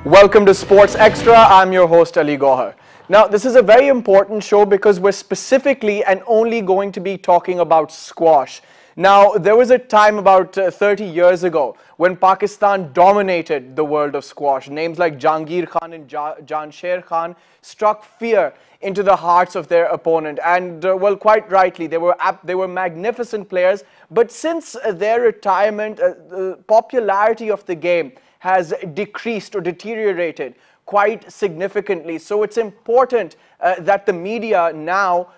Welcome to Sports Extra. I'm your host Ali Gohar. Now, this is a very important show because we're specifically and only going to be talking about squash. Now, there was a time about 30 years ago when Pakistan dominated the world of squash. Names like Jahangir Khan and Jansher Khan struck fear into the hearts of their opponent. And, well, quite rightly, they were magnificent players. But since their retirement, the popularity of the game has decreased or deteriorated quite significantly. So it's important that the media now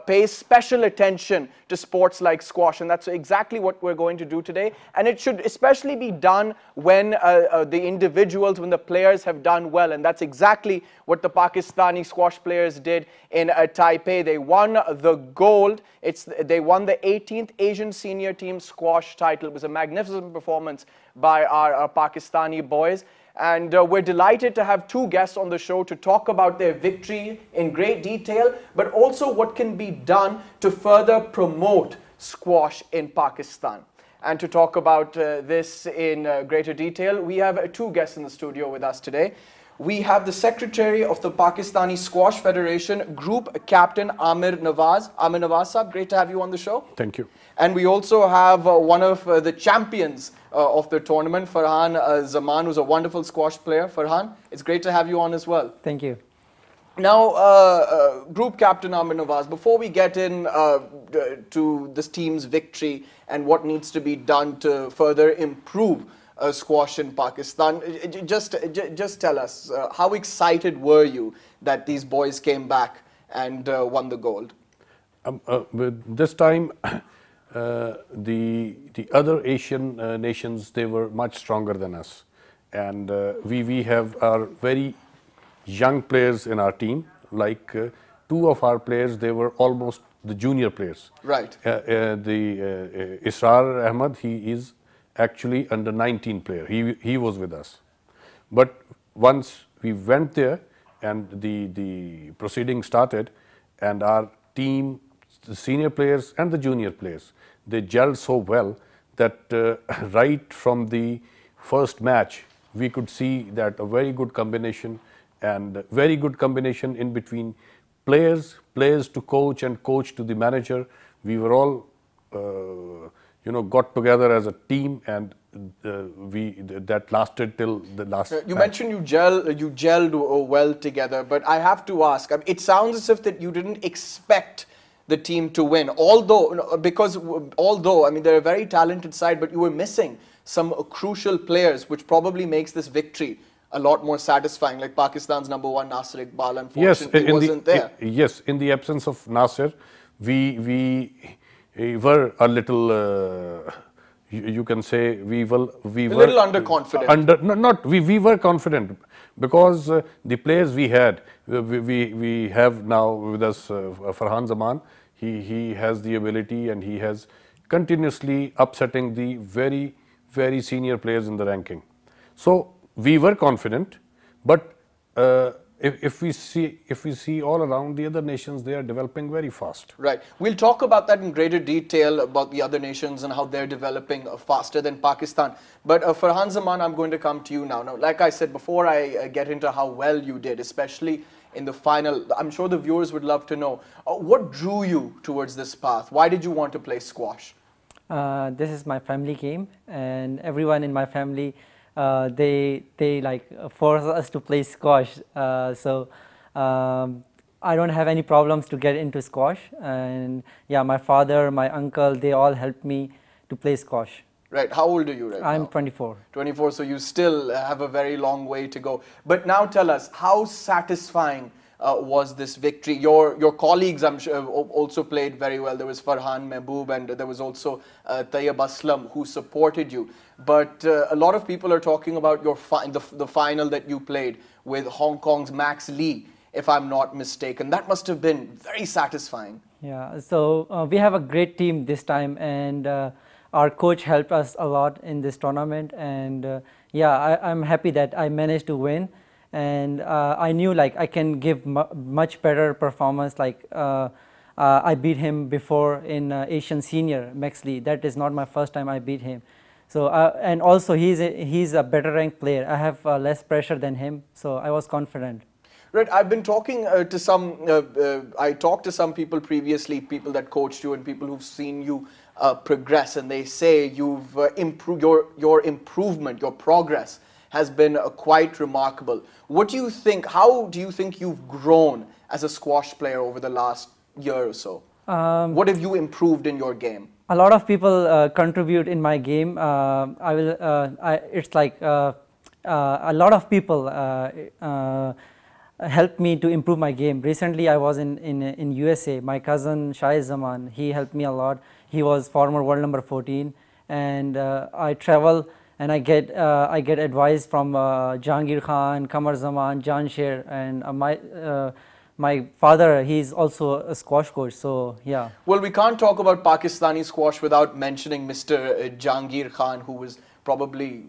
pays special attention to sports like squash, and that's exactly what we're going to do today. And it should especially be done when when the players have done well, and that's exactly what the Pakistani squash players did in Taipei. They won the gold. They won the 18th Asian Senior Team squash title. It was a magnificent performance by our Pakistani boys. And we're delighted to have two guests on the show to talk about their victory in great detail, but also what can be done to further promote squash in Pakistan. And to talk about this in greater detail, we have two guests in the studio with us today. We have the Secretary of the Pakistani Squash Federation, Group Captain Amir Nawaz. Amir Nawaz Sahab, great to have you on the show. Thank you. And we also have one of the champions of the tournament, Farhan Zaman, who's a wonderful squash player. Farhan, it's great to have you on as well. Thank you. Now, Group Captain Amir Nawaz, before we get in to this team's victory and what needs to be done to further improve squash in Pakistan, just tell us, how excited were you that these boys came back and won the gold? This time, the other Asian nations, they were much stronger than us, and we have our very young players in our team. Like two of our players, they were almost the junior players. Right. The Israr Ahmad, he is actually under 19 player. He was with us, but once we went there and the proceeding started, and our team, the senior players and the junior players, they gelled so well that right from the first match we could see that a very good combination, and very good combination in between players to coach and coach to the manager. We were all got together as a team, and that lasted till the last You match. mentioned you gelled well together, but I have to ask, I mean, it sounds as if that you didn't expect the team to win, although I mean, they're a very talented side, but you were missing some crucial players, which probably makes this victory a lot more satisfying, like Pakistan's #1 Nasir Iqbal, unfortunately, wasn't there. Yes, in the absence of Nasir, we were a little, you can say, we were a little underconfident. We were confident because the players we had, we have now with us Farhan Zaman. He has the ability, and he has continuously upsetting the very senior players in the ranking. So we were confident, but if we see all around the other nations, they are developing very fast. Right. We'll talk about that in greater detail, about the other nations and how they're developing faster than Pakistan. But Farhan Zaman, I'm going to come to you now. Now, like I said, before I get into how well you did, especially in the final, I'm sure the viewers would love to know, what drew you towards this path? Why did you want to play squash? This is my family game, and everyone in my family, they like force us to play squash. So I don't have any problems to get into squash, and yeah, my father, my uncle, they all helped me to play squash. Right. How old are you right now? I'm 24. 24, so you still have a very long way to go. But now tell us, how satisfying was this victory? Your colleagues, I'm sure, also played very well. There was Farhan, Mehboob, and there was also Tayyib Aslam, who supported you. But a lot of people are talking about the final that you played with Hong Kong's Max Lee, if I'm not mistaken. That must have been very satisfying. Yeah, so we have a great team this time, and our coach helped us a lot in this tournament. And yeah, I'm happy that I managed to win. And I knew like I can give much better performance. Like I beat him before in Asian Senior, Max Lee. That is not my first time I beat him. So and also he's a better ranked player. I have less pressure than him, so I was confident. Right, I've been talking to some, I talked to some people previously, people that coached you and people who've seen you progress, and they say you've improved, your improvement, your progress has been quite remarkable. What do you think, how do you think you've grown as a squash player over the last year or so? What have you improved in your game? A lot of people contribute in my game. It's like a lot of people helped me to improve my game. Recently, I was in USA. My cousin Syed Zaman, he helped me a lot. He was former world number 14, and I travel and I get advice from Jahangir Khan, Qamar Zaman, Jan Sher, and my father, he's also a squash coach, so yeah. Well, we can't talk about Pakistani squash without mentioning Mr. Jahangir Khan, who was probably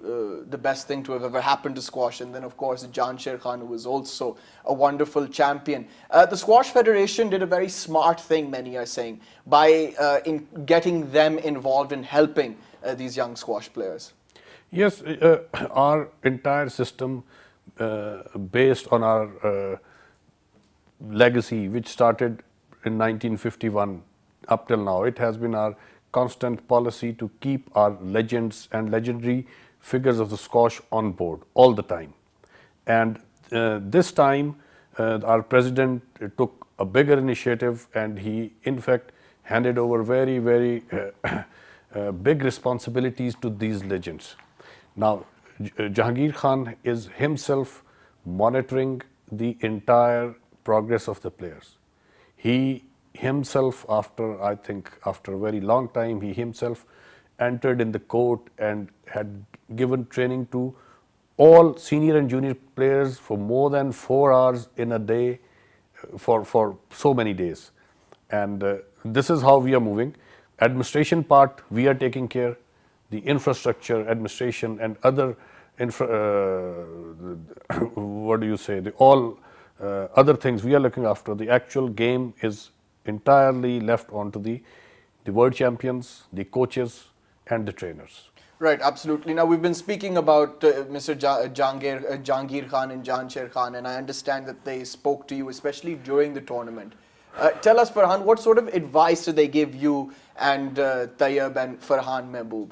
the best thing to have ever happened to squash, and then of course Jan Sher Khan, who was also a wonderful champion. The Squash Federation did a very smart thing, many are saying, by in getting them involved in helping these young squash players. Yes, our entire system based on our legacy, which started in 1951 up till now, it has been our constant policy to keep our legends and legendary figures of the squash on board all the time. And this time our president took a bigger initiative, and he in fact handed over very, very big responsibilities to these legends. Now Jahangir Khan is himself monitoring the entire progress of the players. He himself, I think after a very long time, he himself entered in the court and had given training to all senior and junior players for more than 4 hours in a day for so many days. And this is how we are moving. Administration part, we are taking care. The infrastructure, administration, and other what do you say, other things we are looking after. The actual game is entirely left onto the world champions, the coaches, and the trainers. Right, absolutely. Now we've been speaking about Mr. Jahangir Khan and Jan Sher Khan, and I understand that they spoke to you, especially during the tournament. Tell us, Farhan, what sort of advice did they give you and Tayyab and Farhan Mehboob?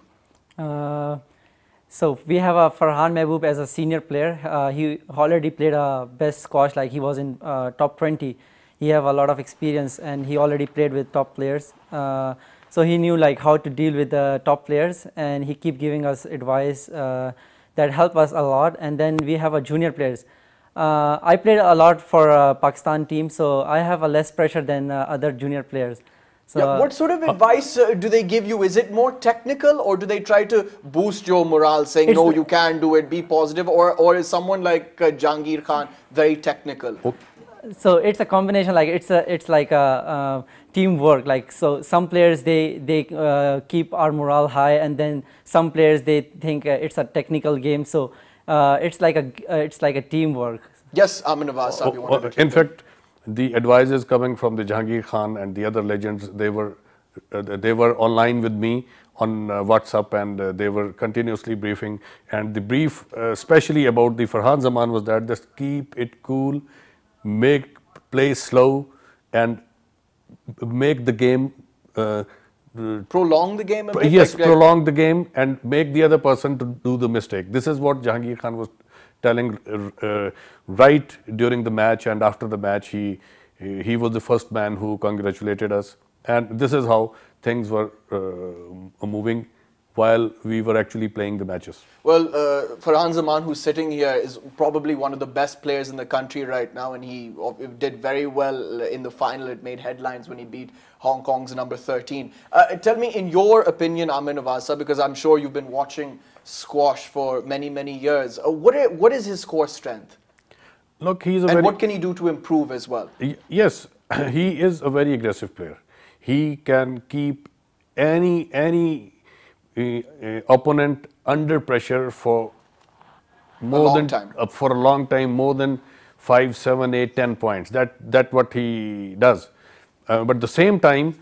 So we have a Farhan Mehboob as a senior player. He already played a best squash, like he was in top 20. He have a lot of experience, and he already played with top players. So he knew like how to deal with the top players, and he keep giving us advice that help us a lot. And then we have a junior players. I played a lot for Pakistan team, so I have a less pressure than other junior players. So, yeah, what sort of advice do they give you? Is it more technical, or do they try to boost your morale, saying, no, you can do it, be positive, or is someone like Jahangir Khan very technical? So it's a combination, like it's like a teamwork. Like, so some players they keep our morale high, and then some players they think it's a technical game. So it's like a teamwork. Yes, Amir Nawaz. In fact, the advices coming from the Jahangir Khan and the other legends, they were online with me on WhatsApp, and they were continuously briefing. And the brief, especially about the Farhan Zaman, was that just keep it cool, play slow, and make the game. Prolong the game a bit? Yes, prolong the game and make the other person to do the mistake. This is what Jahangir Khan was telling right during the match, and after the match he was the first man who congratulated us, and this is how things were moving while we were actually playing the matches. Well, Farhan Zaman, who's sitting here, is probably one of the best players in the country right now, and he did very well in the final. It made headlines when he beat Hong Kong's number 13. Tell me, in your opinion, Amir Nawaz, because I'm sure you've been watching squash for many, many years, what is his core strength? Look, he's and what can he do to improve as well? Yes, he is a very aggressive player. He can keep any opponent under pressure for a long time, more than 5, 7, 8, 10 points. That's what he does. But at the same time,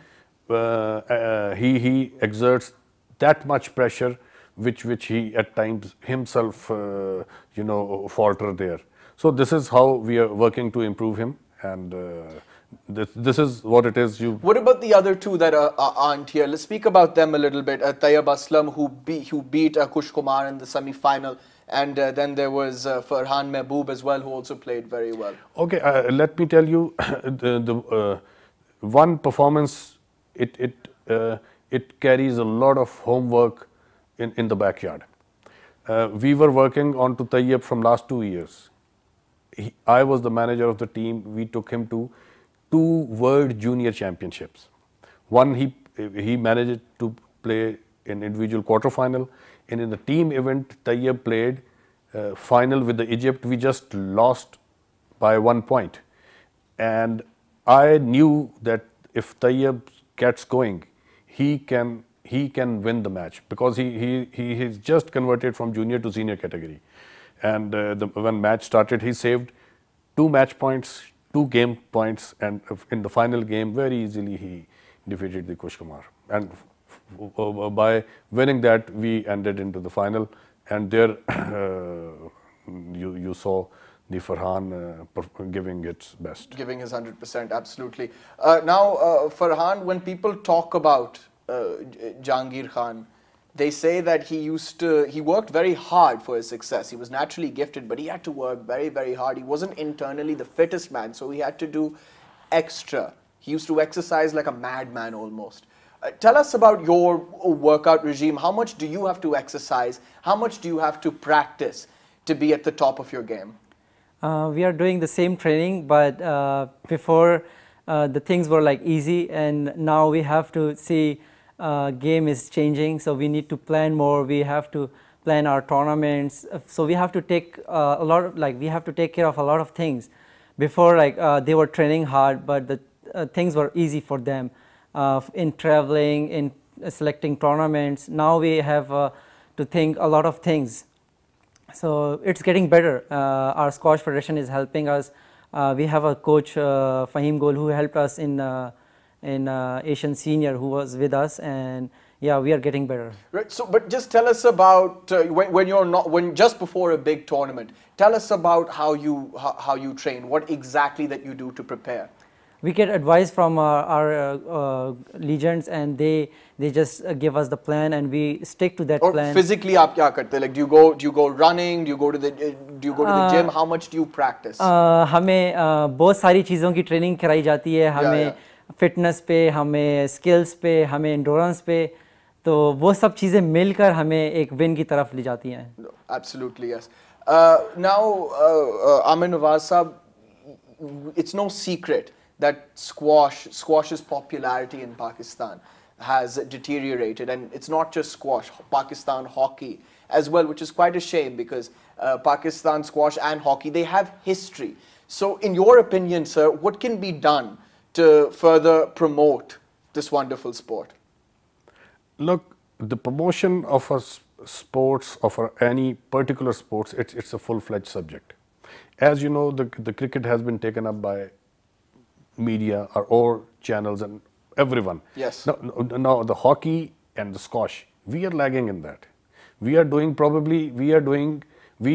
he exerts that much pressure which he at times himself, falter there. So this is how we are working to improve him, and this is what it is. What about the other two that aren't here? Let's speak about them a little bit. Tayyab Aslam, who beat Kush Kumar in the semi-final, and then there was Farhan Mehboob as well, who also played very well. Okay, let me tell you, the one performance, it carries a lot of homework in the backyard. We were working on to Tayyab from last 2 years. I was the manager of the team. We took him to 2 World Junior Championships. One, he managed to play in individual quarterfinal, and in the team event, Tayyab played final with the Egypt. We just lost by 1 point, and I knew that if Tayyab gets going, he can win the match, because he is just converted from junior to senior category, and when match started, he saved 2 match points, 2 game points, and in the final game, very easily he defeated the Kush Kumar. And by winning that, we ended into the final, and there you saw the Farhan giving its best. Giving his 100%, absolutely. Now, Farhan, when people talk about Jahangir Khan, they say that he worked very hard for his success. He was naturally gifted, but he had to work very, very hard. He wasn't internally the fittest man, so he had to do extra. He used to exercise like a madman almost. Tell us about your workout regime. How much do you have to exercise? How much do you have to practice to be at the top of your game? We are doing the same training, but before the things were like easy, and now we have to see game is changing, so we need to plan more. We have to plan our tournaments, so we have to take a lot of, we have to take care of a lot of things. Before, they were training hard, but the things were easy for them in traveling, in selecting tournaments. Now we have to think a lot of things, so it's getting better. Our squash federation is helping us. We have a coach, Fahim Gol, who helped us in Asian Senior, who was with us, and yeah, we are getting better. Right. So, but just tell us about when just before a big tournament. Tell us about how you train. What exactly that you do to prepare. We get advice from our legends, and they just give us the plan, and we stick to that plan. Physically, आप क्या करते? Like, do you go running? Do you go to the gym? How much do you practice? हमें बहुत सारी चीज़ों की training कराई जाती है. हमें फिटनेस पे, हमें स्किल्स पे, हमें एंडोरेंस पे, तो वो सब चीज़ें मिलकर हमें एक विन की तरफ ले जाती हैं. Absolutely, yes. Now, Amir Nawaz sahab, it's no secret that squash's popularity in Pakistan has deteriorated, and it's not just squash, Pakistan hockey as well, which is quite a shame, because Pakistan squash and hockey, they have history. So in your opinion, sir, what can be done to further promote this wonderful sport? Look, the promotion of a sports, of any particular sports, it's a full-fledged subject. As you know, the cricket has been taken up by media, or all channels, and everyone. Yes. Now the hockey and the squash, we are lagging in that. We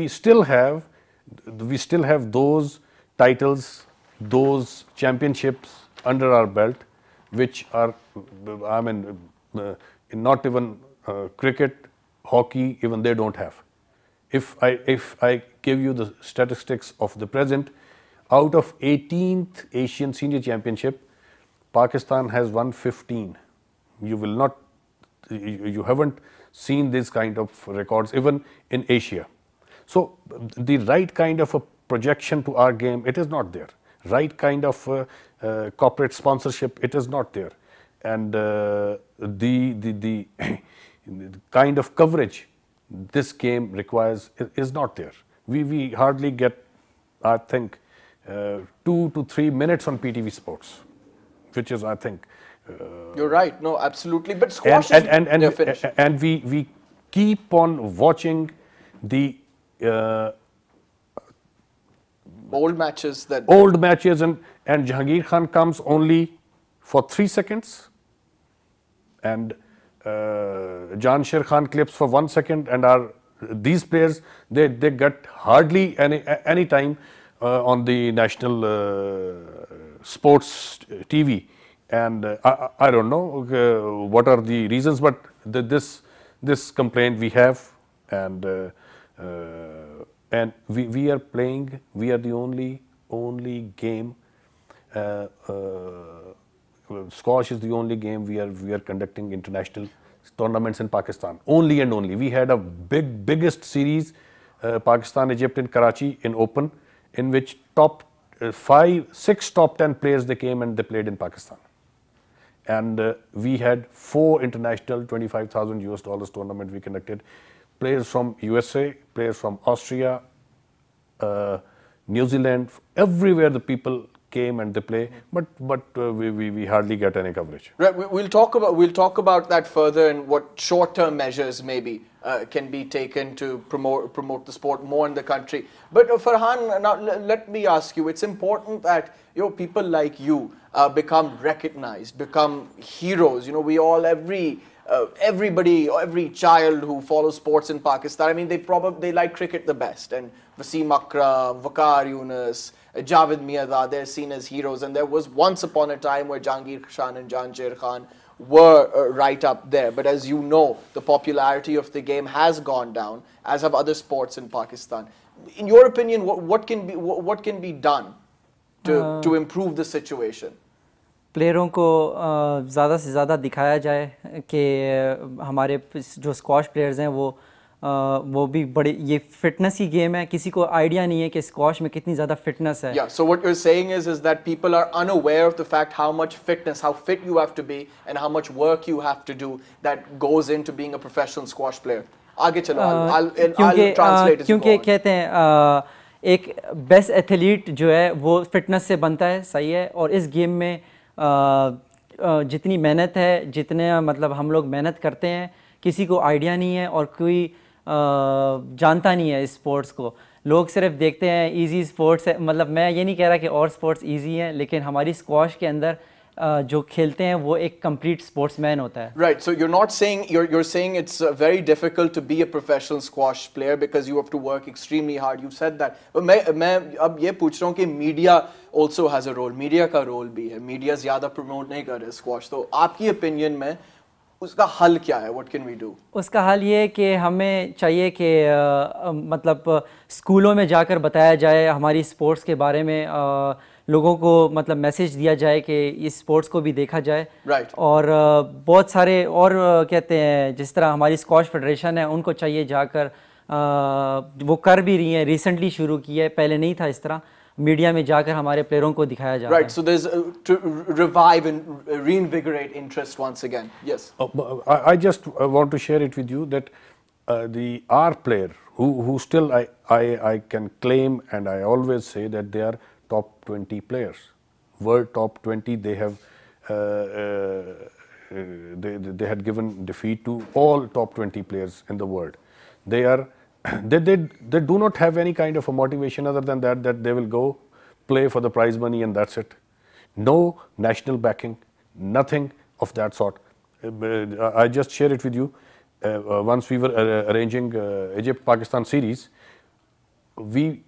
still have those titles, those championships under our belt, which are, I mean, not even cricket, hockey, even they don't have. If I give you the statistics of the present, out of 18th Asian Senior Championship, Pakistan has won 15. You haven't seen this kind of records even in Asia. So the right kind of a projection to our game, it is not there. Right kind of corporate sponsorship, it is not there. And the kind of coverage this game requires is not there. We hardly get, I think, 2 to 3 minutes on PTV Sports, which is, I think, you're right. No, absolutely. But squash and we keep on watching the old matches and Jahangir Khan comes only for 3 seconds, and Jan Sher Khan clips for 1 second, and these players they get hardly any time on the national sports TV, and I don't know what are the reasons, but this complaint we have, and we are playing. We are the only game. Squash is the only game we are conducting international tournaments in Pakistan. Only and only. We had a biggest series, Pakistan Egypt in Karachi in Open, in which top 6 top 10 players they came and they played in Pakistan. And we had 4 international $25,000 tournament we conducted. Players from USA, players from Austria, New Zealand, everywhere the people came and they play, but we hardly get any coverage. Right, we'll talk about that further and what short-term measures maybe can be taken to promote the sport more in the country. But Farhan, now let me ask you, it's important that people like you become recognized, become heroes. We all, everybody, every child who follows sports in Pakistan, I mean, they like cricket the best, and Wasim Akram, Waqar Yunus, Javed Miadha, they're seen as heroes, and there was once upon a time where Jahangir Khan and Jan Sher Khan were right up there. But as you know, the popularity of the game has gone down, as have other sports in Pakistan. In your opinion, what can be done to improve the situation? प्लेयरों को ज़्यादा से ज़्यादा दिखाया जाए कि हमारे जो squash players हैं वो भी बड़े, ये फिटनेस की गेम है, किसी को आइडिया नहीं है कि स्क्वाश में कितनी ज़्यादा फिटनेस है. Yeah, so what you're saying is that people are unaware of the fact how much fitness, how fit you have to be and how much work you have to do that goes into being a professional squash player. आगे चलो, I'll translate it. क्योंकि कहते हैं एक best athlete जो है वो fitness से बनता है, सही है, और इस गेम में जितनी मेहनत है, जितने मतलब हम लोग मेहनत करते हैं, किसी को आइडिया नहीं है और कोई जानता नहीं है इस स्पोर्ट्स को. लोग सिर्फ देखते हैं इजी स्पोर्ट्स है, मतलब मैं ये नहीं कह रहा कि और स्पोर्ट्स इजी हैं, लेकिन हमारी स्क्वाश के अंदर जो खेलते हैं वो एक कंप्लीट स्पोर्ट्समैन होता है. Right, so you're not saying, you're saying it's very difficult to be a professional squash player because you have to work extremely hard. You said that. But मैं अब ये पूछ रहा हूँ कि media also has a role. Media का role भी है. Media ज़्यादा promote नहीं कर रहे squash. तो आपकी opinion में उसका हल क्या है? What can we do? उसका हल ये है कि हमें चाहिए कि मतलब स्कूलों में जाकर बताया जाए हमारी स्पोर्ट्स के बारे में, लोगों को मतलब मैसेज दिया जाए कि इस स्पोर्ट्स को भी देखा जाए. Right. और बहुत सारे और कहते हैं जिस तरह हमारी स्क्वाश फेडरेशन है उनको चाहिए जाकर, वो कर भी रही हैं, रिसेंटली शुरू की है, पहले नहीं था इस तरह, मीडिया में जाकर हमारे प्लेयरों को दिखाया जाए. Right, so there's to revive and reinvigorate interest once again. Yes. I just want to share it with you that our player who still I can claim, and I always say that they are top 20 players, world top 20. They have they had given defeat to all top 20 players in the world. They do not have any kind of a motivation other than that they will go play for the prize money and that's it. No national backing, nothing of that sort. I just share it with you. Once we were arranging Egypt-Pakistan series, we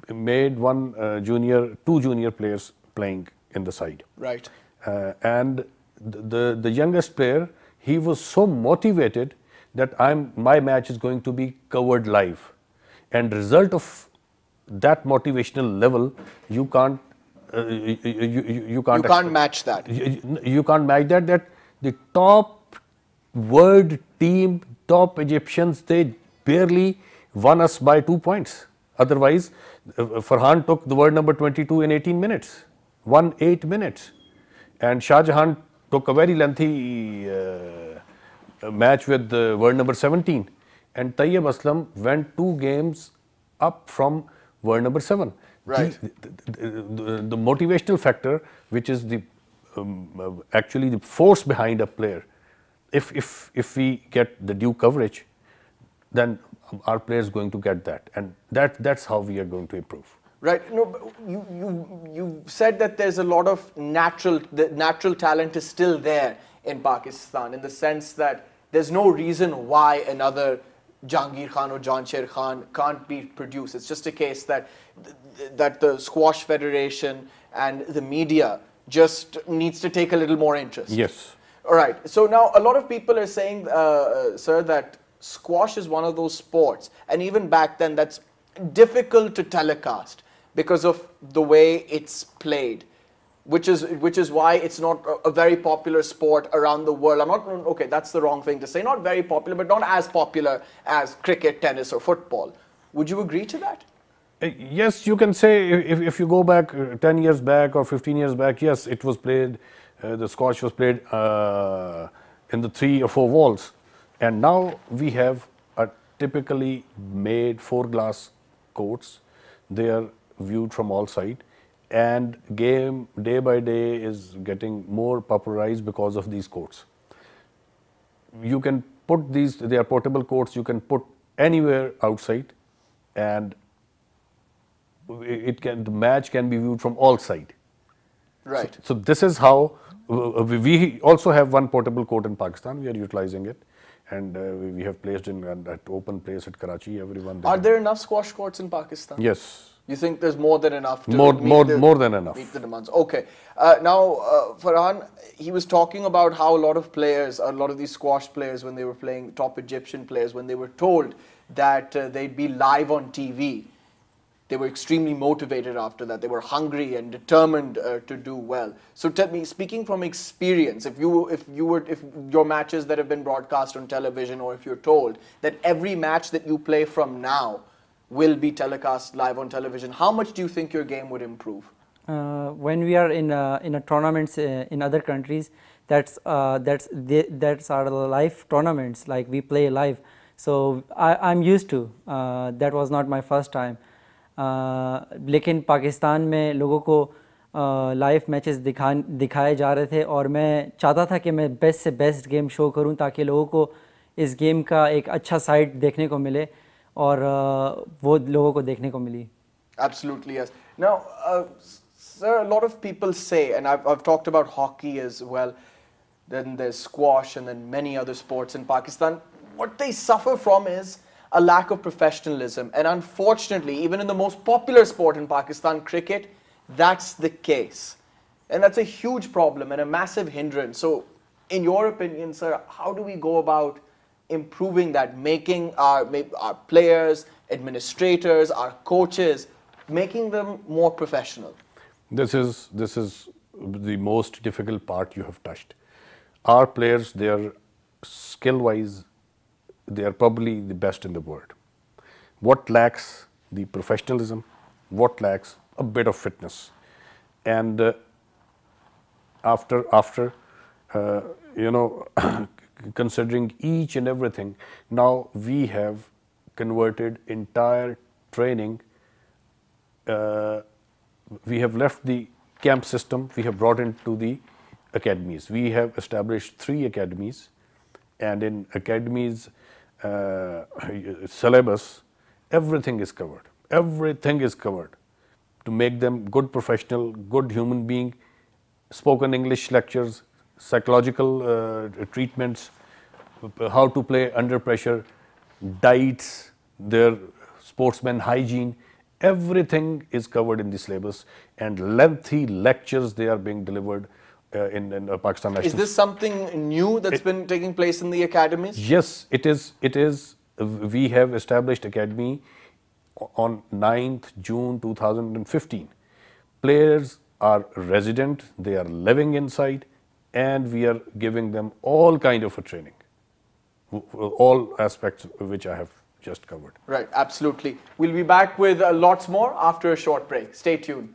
made two junior players playing in the side. Right. And the youngest player, he was so motivated that my match is going to be covered live, and result of that motivational level, you can't match that. You can't match that. That the top world team, top Egyptians, they barely won us by 2 points. Otherwise, Farhan took the world number 22 in 18 minutes, won 8 minutes, and Shah Jahan took a very lengthy match with the world number 17, and Tayyib Aslam went 2 games up from world number 7. Right. The motivational factor, which is the actually the force behind a player, if we get the due coverage, then our player is going to get that, and that's how we are going to improve. Right. No, but you said that there's a lot of natural talent is still there in Pakistan, in the sense that there's no reason why another Jahangir Khan or Jansher Khan can't be produced. It's just a case that the Squash Federation and the media just needs to take a little more interest. Yes. All right. So now a lot of people are saying, sir, that squash is one of those sports, and even back then, that's difficult to telecast because of the way it's played, which is why it's not a very popular sport around the world. I'm not, okay, that's the wrong thing to say. Not very popular, but not as popular as cricket, tennis, or football. Would you agree to that? Yes, you can say if you go back 10 years back or 15 years back, yes, it was played, the squash was played in the 3 or 4 walls. And now we have a typically made 4 glass courts. They are viewed from all sides. And game day by day is getting more popularized because of these courts. You can put these, they are portable courts, you can put anywhere outside, and the match can be viewed from all sides. Right. So this is how, we also have one portable court in Pakistan, we are utilizing it. And we have placed in at open place at Karachi, everyone. Are there enough squash courts in Pakistan? Yes. You think there's more than enough to more than enough. meet the demands? Okay. Now, Farhan, he was talking about how a lot of players, a lot of these squash players, when they were playing, top Egyptian players, when they were told that they'd be live on TV, they were extremely motivated after that. They were hungry and determined to do well. So tell me, speaking from experience, if your matches that have been broadcast on television, or if you're told that every match that you play from now will be telecast live on television, how much do you think your game would improve? When we are in a tournaments in other countries, that's our live tournaments, like we play live. So I'm used to. That was not my first time. लेकिन पाकिस्तान में लोगों को live matches दिखाए जा रहे थे, और मैं चाहता था कि मैं बेस्ट से बेस्ट गेम शो करूं ताकि लोगों को इस गेम का एक अच्छा साइड देखने को मिले, और वो लोगों को देखने को मिली. Absolutely, yes. Now, sir, a lot of people say, and I've talked about hockey as well, then there's squash and then many other sports in Pakistan. What they suffer from is a lack of professionalism. And unfortunately, even in the most popular sport in Pakistan, cricket, that's the case. And that's a huge problem and a massive hindrance. So, in your opinion, sir, how do we go about improving that, making our players, administrators, our coaches, making them more professional? This is the most difficult part you have touched. Our players, they are skill-wise, they are probably the best in the world. What lacks? The professionalism. What lacks? A bit of fitness. And after considering each and everything, now we have converted entire training. We have left the camp system. We have brought into the academies. We have established 3 academies, and in academies syllabus, everything is covered. Everything is covered to make them good professional, good human being, spoken English lectures, psychological treatments, how to play under pressure, diets, their sportsman hygiene, everything is covered in the syllabus, and lengthy lectures they are being delivered in Pakistan National. Is this something new that's been taking place in the academies? Yes, it is. It is. We have established academy on 9th June 2015. Players are resident, they are living inside, and we are giving them all kind of a training, all aspects which I have just covered. Right, absolutely. We'll be back with lots more after a short break. Stay tuned.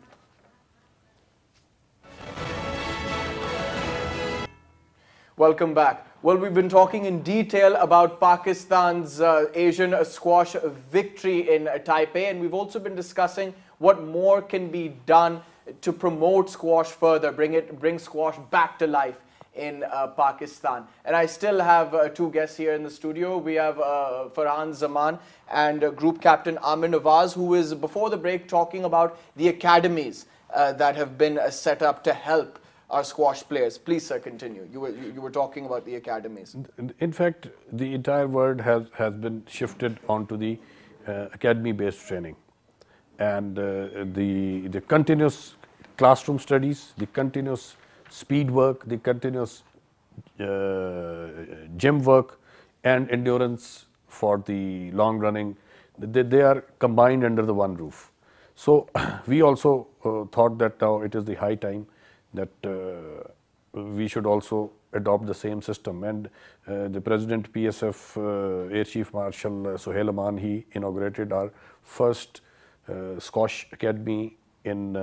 Welcome back. Well, we've been talking in detail about Pakistan's Asian squash victory in Taipei, and we've also been discussing what more can be done to promote squash further, bring squash back to life in Pakistan. And I still have 2 guests here in the studio. We have Farhan Zaman and Group Captain Amir Nawaz, who is, before the break, talking about the academies that have been set up to help our squash players. Please, sir, continue. You were talking about the academies. In fact, the entire world has been shifted onto the academy-based training, and the continuous classroom studies, the continuous speed work, the continuous gym work, and endurance for the long running, they are combined under the one roof. So we also thought that now it is the high time that we should also adopt the same system. And the President PSF Air Chief Marshal Suhail Aman, he inaugurated our first squash academy in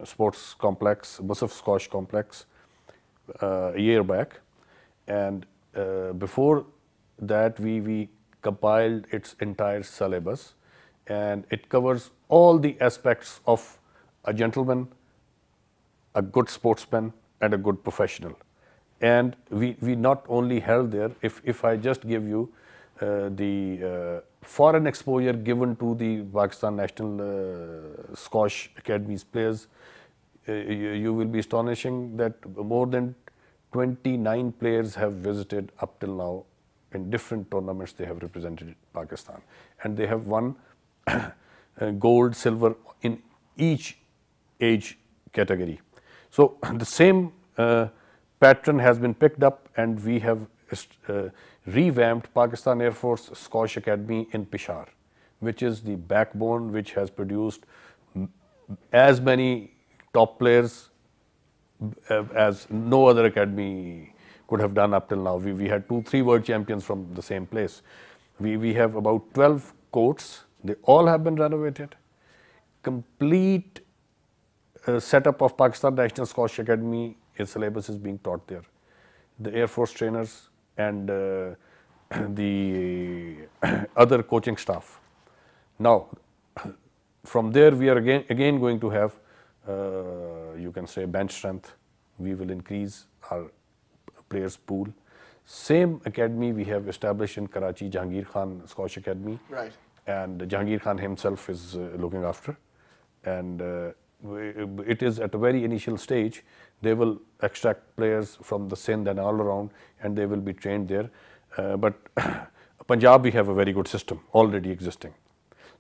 sports complex, Musaf Squash Complex, a year back. And before that, we compiled its entire syllabus, and it covers all the aspects of a gentleman, a good sportsman, and a good professional. And we not only held there, if I just give you the foreign exposure given to the Pakistan National Squash Academies players, you will be astonishing that more than 29 players have visited up till now. In different tournaments they have represented Pakistan, and they have won gold, silver in each age category. So the same pattern has been picked up, and we have revamped Pakistan Air Force Squash Academy in Peshawar, which is the backbone which has produced as many top players as no other academy could have done up till now. We had 2-3 world champions from the same place. We have about 12 courts. They all have been renovated. Complete setup of Pakistan National Squash Academy, its syllabus is being taught there. The Air Force trainers and the other coaching staff. Now, from there we are again going to have, you can say, bench strength. We will increase our players pool. Same academy we have established in Karachi, Jahangir Khan Squash Academy. Right. And Jahangir Khan himself is looking after. And it is at a very initial stage. They will extract players from the Sindh and all around, and they will be trained there. But Punjab, we have a very good system already existing.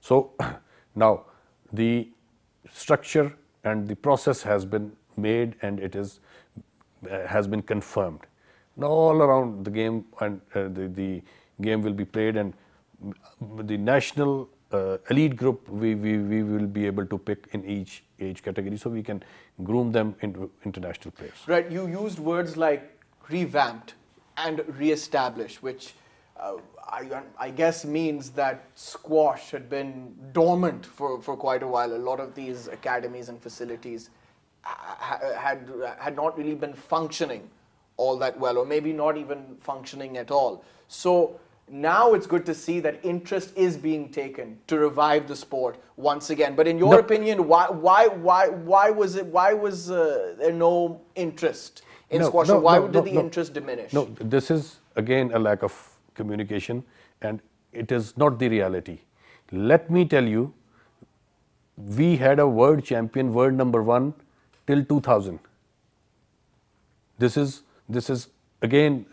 So now the structure and the process has been made, and it is has been confirmed. Now all around the game, and the game will be played, and the national elite group we will be able to pick in each age category, so we can groom them into international players. Right. You used words like revamped and re-established, which I guess means that squash had been dormant for quite a while. A lot of these academies and facilities had not really been functioning all that well, or maybe not even functioning at all. So now it's good to see that interest is being taken to revive the sport once again. But in your opinion, why was there no interest in squash? Why did the interest diminish? No, this is again a lack of communication, and it is not the reality. Let me tell you, we had a world champion, world number 1 till 2000. This is again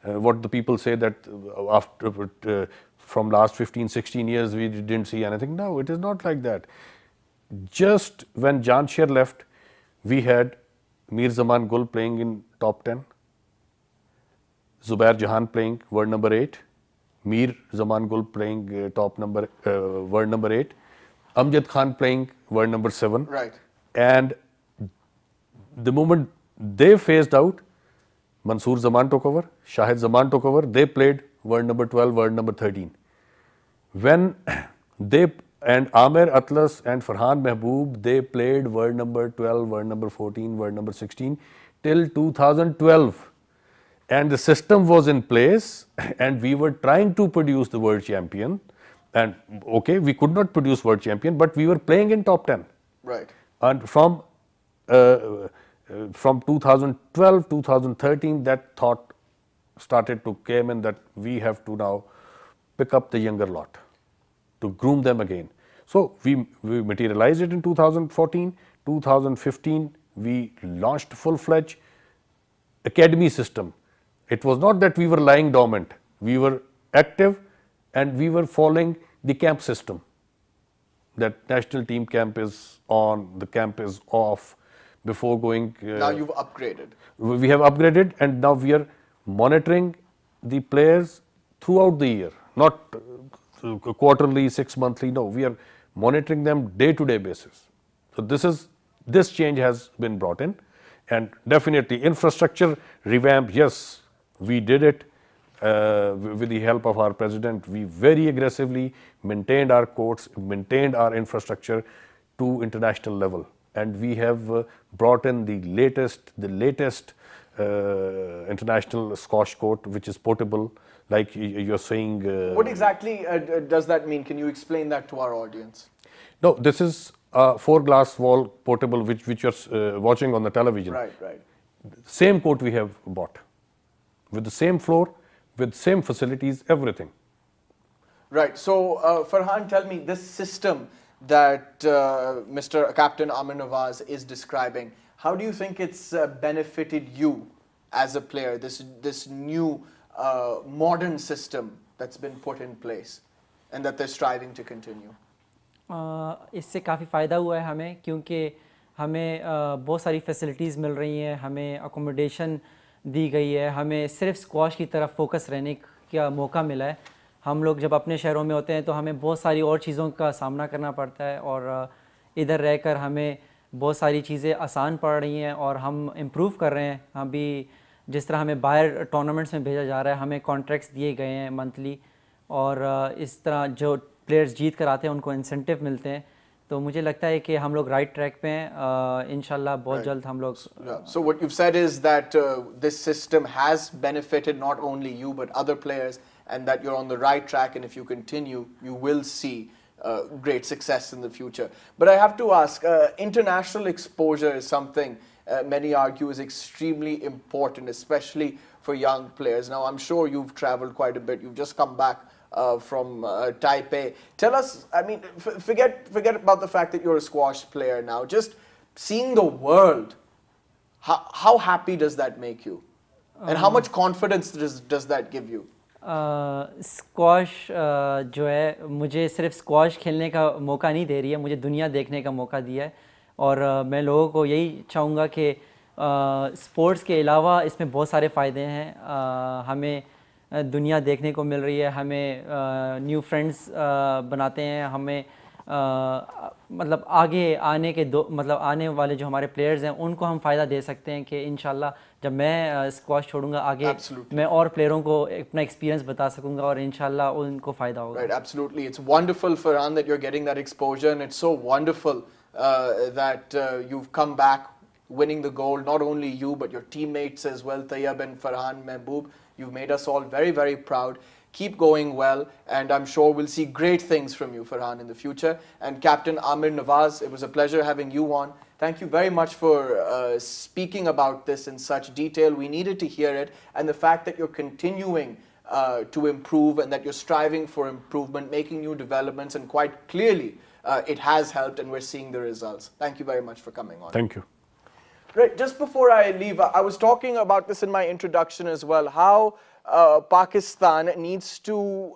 what the people say, that after from last 15-16 years we didn't see anything. No, it is not like that. Just when Jansher left, we had Mir Zaman Gul playing in top 10, Zubair Jahan playing world number 8, Mir Zaman Gul playing world number 8, Amjad Khan playing world number 7. Right. And the moment they phased out, Mansoor Zaman took over, Shahid Zaman took over, they played world number 12, world number 13. When they, and Amir Atlas and Farhan Mehboob, they played world number 12, world number 14, world number 16 till 2012. And the system was in place, and we were trying to produce the world champion. And okay, we could not produce world champion, but we were playing in top 10. Right. And from 2012, 2013, that thought started to came in, that we have to now pick up the younger lot to groom them again. So we materialized it in 2014, 2015. we launched full-fledged academy system. It was not that we were lying dormant. We were active and we were following the camp system. That national team camp is on, the camp is off before going. Now you've upgraded. We have upgraded and now we are monitoring the players throughout the year, not quarterly, 6 monthly, no, we are monitoring them day-to-day basis. So this change has been brought in, and definitely infrastructure revamp, yes, we did it with the help of our president. We very aggressively maintained our courts, maintained our infrastructure to international level, and we have brought in the latest international squash court, which is portable, like you're saying. What exactly does that mean? Can you explain that to our audience? No, this is a 4-glass wall portable, which you're watching on the television. Right, right. Same court we have bought, with the same floor, with same facilities, everything. Right. So, Farhan, tell me, this system that Mr. Captain Amir Nawaz is describing, how do you think it's benefited you as a player, this new modern system that's been put in place and that they're striving to continue? इससे काफ़ी फ़ायदा हुआ है हमें, क्योंकि हमें बहुत सारी फैसिलिटीज़ मिल रही हैं, हमें अकोमोडेशन दी गई है, हमें सिर्फ स्क्वाश की तरफ फोकस रहने का मौका मिला है। हम लोग जब अपने शहरों में होते हैं तो हमें बहुत सारी और चीज़ों का सामना करना पड़ता है, और इधर रहकर हमें बहुत सारी चीज़ें आसान पड़ रही हैं और हम इम्प्रूव कर रहे हैं। अभी जिस तरह हमें बाहर टूर्नामेंट्स में भेजा जा रहा है, हमें कॉन्ट्रैक्ट्स दिए गए हैं मंथली, और इस तरह जो प्लेयर्स जीत कर आते हैं उनको इंसेंटिव मिलते हैं। तो मुझे लगता है कि हम लोग राइट ट्रैक पे हैं, इंशाल्लाह बहुत जल्द हम लोग। So what you've said is that this system has benefited not only you but other players, and that you're on the right track, and if you continue, you will see great success in the future. But I have to ask, international exposure is something many argue is extremely important, especially for young players. Now, I'm sure you've traveled quite a bit. You've just come back from Taipei. Tell us, I mean, forget about the fact that you're a squash player now. Just seeing the world, how happy does that make you? And how much confidence does that give you? Squash जो है मुझे सिर्फ squash खेलने का मौका नहीं दे रही है, मुझे दुनिया देखने का मौका दिया है, और मैं लोगों को यही चाहूँगा कि स्पोर्ट्स के अलावा इसमें बहुत सारे फ़ायदे हैं। हमें दुनिया देखने को मिल रही है, हमें न्यू फ्रेंड्स बनाते हैं, हमें मतलब आगे आने के मतलब आने वाले जो हमारे प्लेयर्स हैं उनको हम फ़ायदा दे सकते हैं कि इंशाल्लाह जब मैं स्क्वाश छोड़ूंगा आगे मैं और प्लेयरों को अपना एक्सपीरियंस बता सकूंगा और इंशाल्लाह उनको फ़ायदा होगा। Right, absolutely. It's wonderful, Farhan, that you're getting that exposure, and it's so wonderful that you've come back winning the gold. Not only you, but your teammates as well, Tayyab and Farhan, Mehboob. You've made us all very, very proud. Keep going well, and I'm sure we'll see great things from you, Farhan, in the future. And Captain Amir Nawaz, it was a pleasure having you on. Thank you very much for speaking about this in such detail. We needed to hear it, and the fact that you're continuing to improve and that you're striving for improvement, making new developments, and quite clearly it has helped, and we're seeing the results. Thank you very much for coming on. Thank you. Right, just before I leave, I was talking about this in my introduction as well, how Pakistan needs to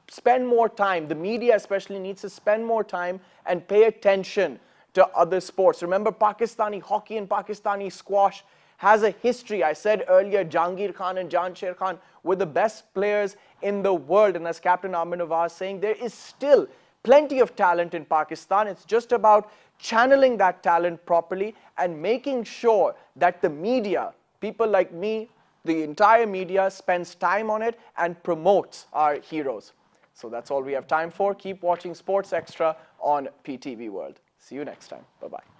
spend more time, the media especially needs to spend more time and pay attention to other sports. Remember, Pakistani hockey and Pakistani squash has a history. I said earlier, Jahangir Khan and Jansher Khan were the best players in the world, and as Captain Amir Nawaz saying, there is still plenty of talent in Pakistan. It's just about channeling that talent properly and making sure that the media, people like me, the entire media spends time on it and promotes our heroes. So that's all we have time for. Keep watching Sports Extra on PTV World. See you next time. Bye-bye.